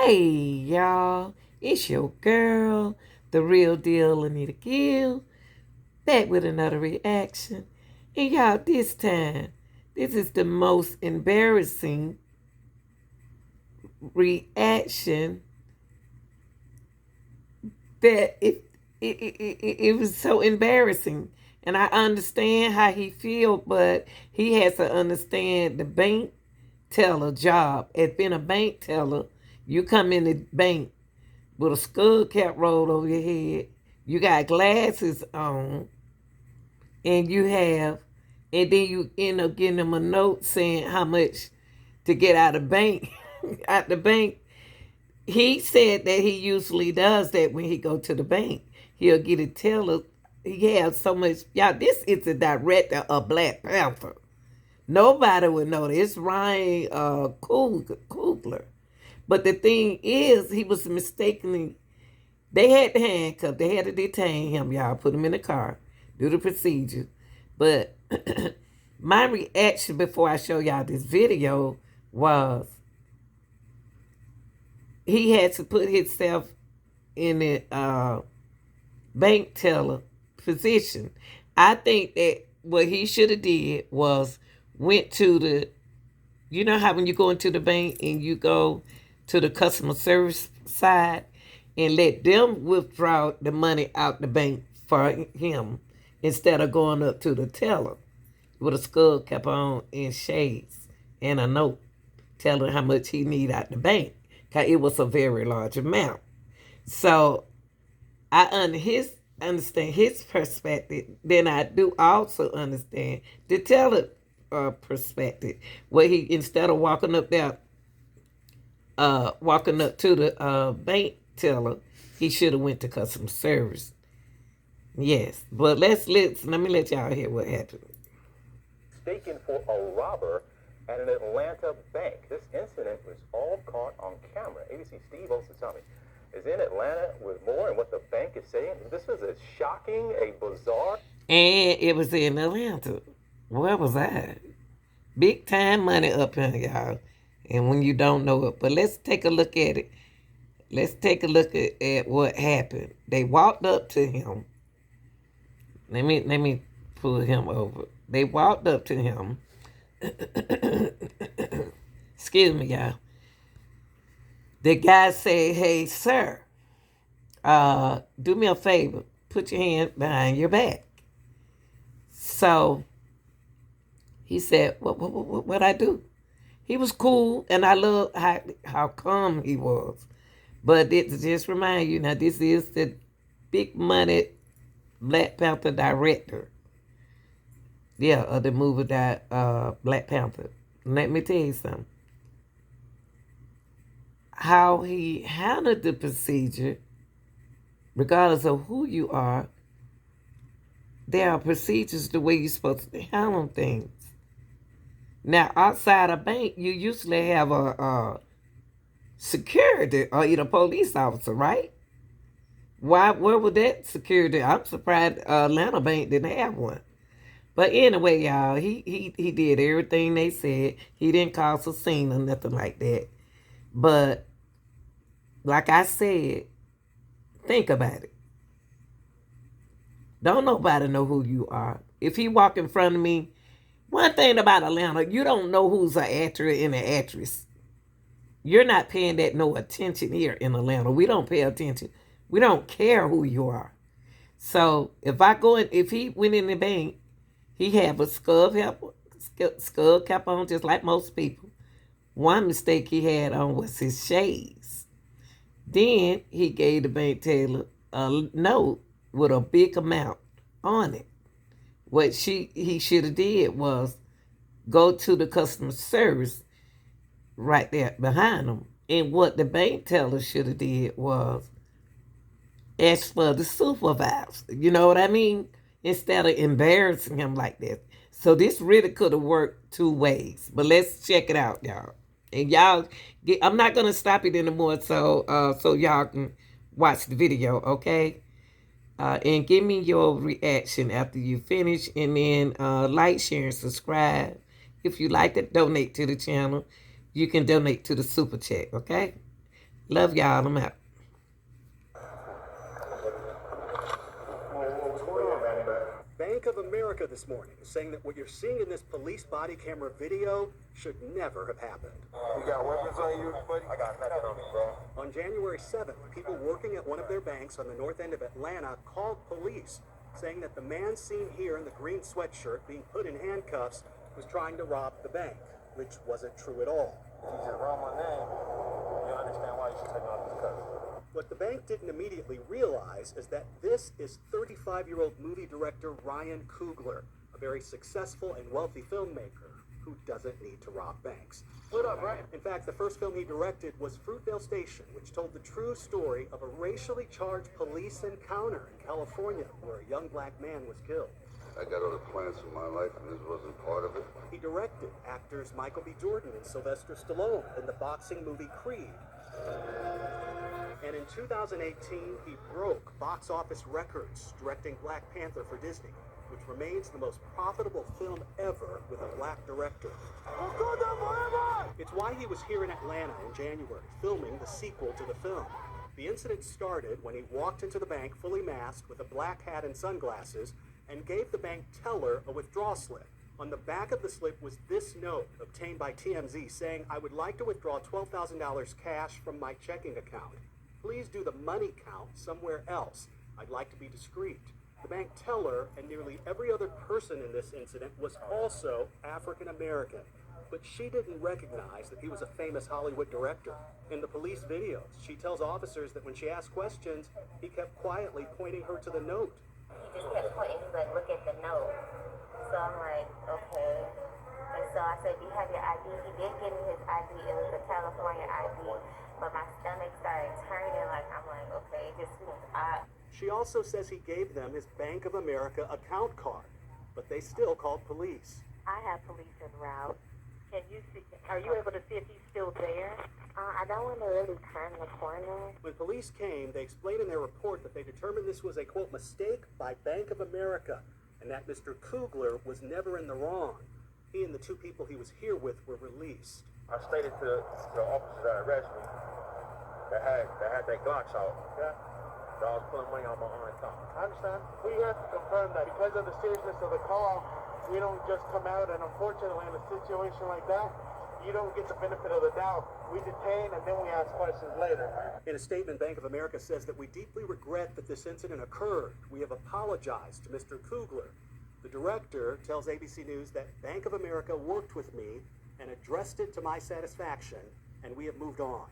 Hey, y'all, it's your girl, the real deal, Anita Gill, back with another reaction. And y'all, this time, this is the most embarrassing reaction that it was so embarrassing. And I understand how he feel, but he has to understand the bank teller job. As being a bank teller, you come in the bank with a skull cap rolled over your head. You got glasses on, and and then you end up getting them a note saying how much to get out of the bank, out the bank. He said that he usually does that when he go to the bank. He'll get a teller. He has so much. Y'all, this is the director of Black Panther. Nobody would know this. It's Ryan Coogler. But the thing is, he was mistakenly. They had to handcuff. They had to detain him, y'all. Put him in the car. Do the procedure. But my reaction before I show y'all this video was he had to put himself in the bank teller position. I think that what he should have did was went to the, you know how when you go into the bank and you go to the customer service side and let them withdraw the money out the bank for him instead of going up to the teller with a skull cap on and shades and a note telling how much he need out the bank, because it was a very large amount. So I understand his perspective. Then I do also understand the teller perspective, where he, instead of walking up there, walking up to the bank teller, he should have went to customer service. Yes, but let me let y'all hear what happened. Mistaken for a robber at an Atlanta bank. This incident was all caught on camera. ABC Steve Osasami is in Atlanta with more and what the bank is saying. This is a shocking, a bizarre. And it was in Atlanta. Where was I? Big time money up here, y'all. And when you don't know it. But let's take a look at it. Let's take a look at what happened. They walked up to him. Let me pull him over. They walked up to him. Excuse me, y'all. The guy said, "Hey, sir, do me a favor. Put your hand behind your back." So he said, "What I do?" He was cool, and I love how calm he was. But it just remind you, now this is the big money Black Panther director. Yeah, of the movie Black Panther. Let me tell you something. How he handled the procedure, regardless of who you are, there are procedures the way you're supposed to handle things. Now, outside a bank, you usually have a security or either police officer, right? Where was that security? I'm surprised Atlanta Bank didn't have one. But anyway, y'all, he did everything they said. He didn't cause a scene or nothing like that. But like I said, think about it. Don't nobody know who you are. If he walk in front of me, one thing about Atlanta, you don't know who's an actor and an actress. You're not paying that no attention here in Atlanta. We don't pay attention. We don't care who you are. So if he went in the bank, he have a skull cap on just like most people. One mistake he had on was his shades. Then he gave the bank teller a note with a big amount on it. What he should have did was go to the customer service right there behind him. And what the bank teller should have did was ask for the supervisor. You know what I mean? Instead of embarrassing him like that. So this really could have worked two ways. But let's check it out, y'all. And y'all, I'm not going to stop it anymore so y'all can watch the video, okay? And give me your reaction after you finish. And then like, share, and subscribe. If you like to donate to the channel, you can donate to the Super Chat, okay? Love y'all. I'm out. What's going on, man? Bank of America this morning is saying that what you're seeing in this police body camera video should never have happened. You got weapons on you, buddy? I got nothing on me, bro. On January 7th, people working at one of their banks on the north end of Atlanta called police, saying that the man seen here in the green sweatshirt being put in handcuffs was trying to rob the bank, which wasn't true at all. If you just wrong my name, you understand why you should take off this cover. What the bank didn't immediately realize is that this is 35-year-old movie director Ryan Coogler, a very successful and wealthy filmmaker who doesn't need to rob banks. What up, Ryan? In fact, the first film he directed was Fruitvale Station, which told the true story of a racially charged police encounter in California where a young black man was killed. I got other plans for my life, and this wasn't part of it. He directed actors Michael B. Jordan and Sylvester Stallone in the boxing movie Creed. And in 2018, he broke box office records directing Black Panther for Disney, which remains the most profitable film ever with a black director. It's why he was here in Atlanta in January, filming the sequel to the film. The incident started when he walked into the bank fully masked with a black hat and sunglasses and gave the bank teller a withdrawal slip. On the back of the slip was this note obtained by TMZ saying, "I would like to withdraw $12,000 cash from my checking account. Please do the money count somewhere else. I'd like to be discreet." The bank teller and nearly every other person in this incident was also African American, but she didn't recognize that he was a famous Hollywood director. In the police videos, she tells officers that when she asked questions, he kept quietly pointing her to the note. He just kept pointing, he's like, "Look at the note." So I'm like, okay. And so I said, "Do you have your ID?" He did give me his ID. It was a California ID. But my stomach started turning, like, I'm like, okay, it just seems odd. She also says he gave them his Bank of America account card, but they still called police. I have police en route. Can you see, are you able to see if he's still there? I don't want to really turn the corner. When police came, they explained in their report that they determined this was a, quote, mistake by Bank of America, and that Mr. Coogler was never in the wrong. He and the two people he was here with were released. I stated to the officers that arrested me that had their Glocks out. Yeah. That I was pulling money out of my own account. I understand. We have to confirm that because of the seriousness of the call, we don't just come out, and unfortunately in a situation like that, you don't get the benefit of the doubt. We detain and then we ask questions later. In a statement, Bank of America says that we deeply regret that this incident occurred. We have apologized to Mr. Coogler. The director tells ABC News that Bank of America worked with me and addressed it to my satisfaction, and we have moved on.